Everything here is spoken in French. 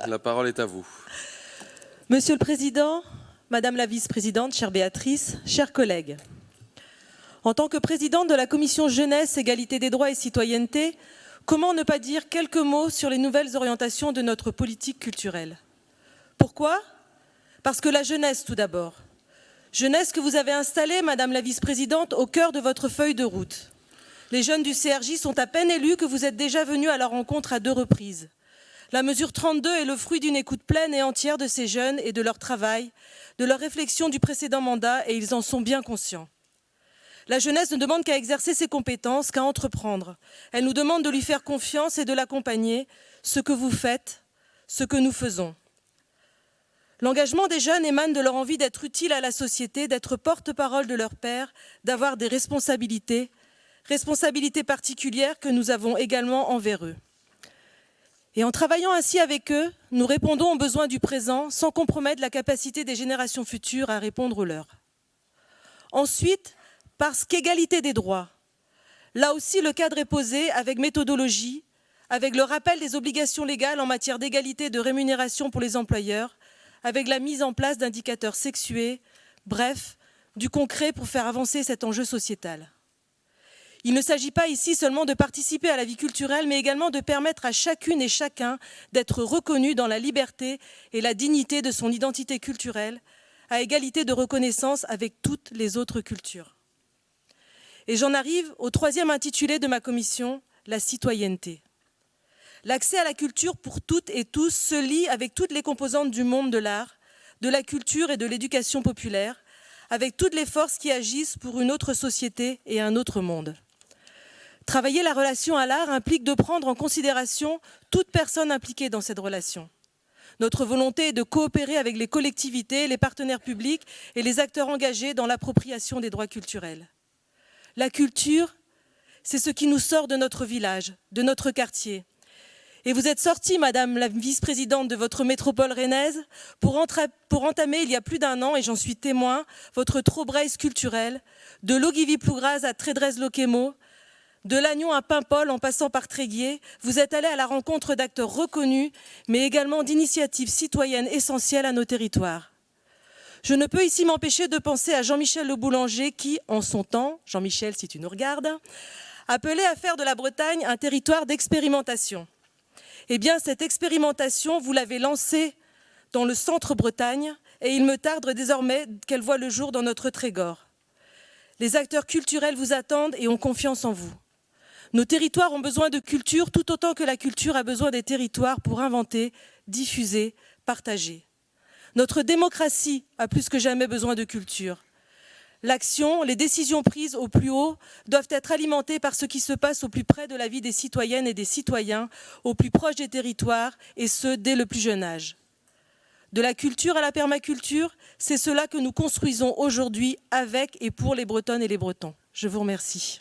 La parole est à vous. Monsieur le Président, Madame la Vice-présidente, chère Béatrice, chers collègues. En tant que présidente de la Commission Jeunesse, Égalité des droits et Citoyenneté, comment ne pas dire quelques mots sur les nouvelles orientations de notre politique culturelle? Pourquoi? Parce que la jeunesse, tout d'abord. Jeunesse que vous avez installée, Madame la Vice-présidente, au cœur de votre feuille de route. Les jeunes du CRJ sont à peine élus que vous êtes déjà venus à leur rencontre à 2 reprises. La mesure 32 est le fruit d'une écoute pleine et entière de ces jeunes et de leur travail, de leur réflexion du précédent mandat, et ils en sont bien conscients. La jeunesse ne demande qu'à exercer ses compétences, qu'à entreprendre. Elle nous demande de lui faire confiance et de l'accompagner, ce que vous faites, ce que nous faisons. L'engagement des jeunes émane de leur envie d'être utiles à la société, d'être porte-parole de leurs pairs, d'avoir des responsabilités particulières que nous avons également envers eux. Et en travaillant ainsi avec eux, nous répondons aux besoins du présent sans compromettre la capacité des générations futures à répondre aux leurs. Ensuite, parce qu'égalité des droits. Là aussi, le cadre est posé avec méthodologie, avec le rappel des obligations légales en matière d'égalité de rémunération pour les employeurs, avec la mise en place d'indicateurs sexués, bref, du concret pour faire avancer cet enjeu sociétal. Il ne s'agit pas ici seulement de participer à la vie culturelle, mais également de permettre à chacune et chacun d'être reconnu dans la liberté et la dignité de son identité culturelle, à égalité de reconnaissance avec toutes les autres cultures. Et j'en arrive au 3e intitulé de ma commission, la citoyenneté. L'accès à la culture pour toutes et tous se lie avec toutes les composantes du monde de l'art, de la culture et de l'éducation populaire, avec toutes les forces qui agissent pour une autre société et un autre monde. Travailler la relation à l'art implique de prendre en considération toute personne impliquée dans cette relation. Notre volonté est de coopérer avec les collectivités, les partenaires publics et les acteurs engagés dans l'appropriation des droits culturels. La culture, c'est ce qui nous sort de notre village, de notre quartier. Et vous êtes sortie, Madame la Vice-présidente, de votre métropole rennaise pour entamer il y a plus d'1 an, et j'en suis témoin, votre Trobrez culturel, de Logivy-Plougraz à Trédrez-Loquemo, de Lannion à Paimpol en passant par Tréguier, vous êtes allés à la rencontre d'acteurs reconnus, mais également d'initiatives citoyennes essentielles à nos territoires. Je ne peux ici m'empêcher de penser à Jean-Michel Le Boulanger qui, en son temps, Jean-Michel si tu nous regardes, appelait à faire de la Bretagne un territoire d'expérimentation. Eh bien, cette expérimentation, vous l'avez lancée dans le centre-Bretagne et il me tarde désormais qu'elle voie le jour dans notre Trégor. Les acteurs culturels vous attendent et ont confiance en vous. Nos territoires ont besoin de culture tout autant que la culture a besoin des territoires pour inventer, diffuser, partager. Notre démocratie a plus que jamais besoin de culture. L'action, les décisions prises au plus haut doivent être alimentées par ce qui se passe au plus près de la vie des citoyennes et des citoyens, au plus proche des territoires, et ce, dès le plus jeune âge. De la culture à la permaculture, c'est cela que nous construisons aujourd'hui avec et pour les Bretonnes et les Bretons. Je vous remercie.